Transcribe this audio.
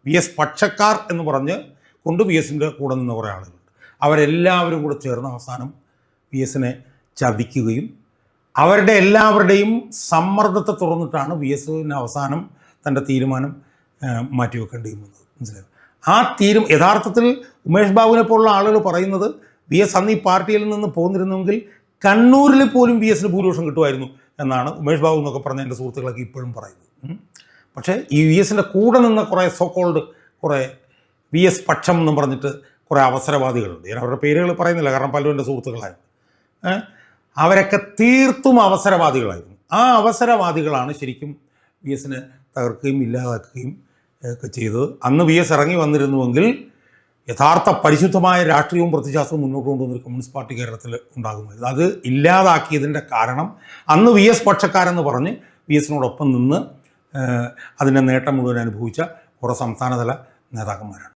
V S പക്ഷക്കാർ എന്ന് പറഞ്ഞ് കൊണ്ട് വി എസിൻ്റെ കൂടെ നിന്ന കുറേ ആളുകളുണ്ട്. അവരെല്ലാവരും കൂടെ ചേർന്ന് അവസാനം വി എസിനെ ചതിക്കുകയും അവരുടെ എല്ലാവരുടെയും സമ്മർദ്ദത്തെ തുറന്നിട്ടാണ് വി എസിന് അവസാനം തൻ്റെ തീരുമാനം മാറ്റിവെക്കേണ്ടി വന്നത്. മനസ്സിലായോ? ആ യഥാർത്ഥത്തിൽ ഉമേഷ് ബാബുവിനെ പോലുള്ള ആളുകൾ പറയുന്നത് വി എസ് അന്ന് ഈ പാർട്ടിയിൽ നിന്ന് പോന്നിരുന്നെങ്കിൽ കണ്ണൂരിൽ പോലും വി എസിന് ഭൂരിപക്ഷം കിട്ടുമായിരുന്നു എന്നാണ് ഉമേഷ് ബാബു എന്നൊക്കെ പറഞ്ഞ എൻ്റെ സുഹൃത്തുക്കളൊക്കെ ഇപ്പോഴും പറയുന്നത്. പക്ഷേ ഈ വി എസിൻ്റെ കൂടെ നിന്ന കുറേ സോക്കോൾഡ് കുറേ വി എസ് പക്ഷം എന്ന് പറഞ്ഞിട്ട് കുറേ അവസരവാദികളുണ്ട്. ഞാൻ അവരുടെ പേരുകൾ പറയുന്നില്ല, കാരണം പലരും എൻ്റെ സുഹൃത്തുക്കളായിരുന്നു. അവരൊക്കെ തീർത്തും അവസരവാദികളായിരുന്നു. ആ അവസരവാദികളാണ് ശരിക്കും വി എസിനെ തകർക്കുകയും ഇല്ലാതാക്കുകയും ഒക്കെ ചെയ്തത്. അന്ന് വി എസ് ഇറങ്ങി വന്നിരുന്നുവെങ്കിൽ യഥാർത്ഥ പരിശുദ്ധമായ രാഷ്ട്രീയവും പ്രത്യയശാസ്ത്രവും മുന്നോട്ട് കൊണ്ടുവന്നൊരു കമ്മ്യൂണിസ്റ്റ് പാർട്ടി കേരളത്തിൽ ഉണ്ടാകുമായിരുന്നു. അത് ഇല്ലാതാക്കിയതിൻ്റെ കാരണം അന്ന് വി എസ് പക്ഷക്കാരെന്ന് പറഞ്ഞ് വി എസിനോടൊപ്പം നിന്ന് അതിൻ്റെ നേട്ടം മുഴുവൻ അനുഭവിച്ച കുറേ സംസ്ഥാനതല നേതാക്കന്മാരാണ്.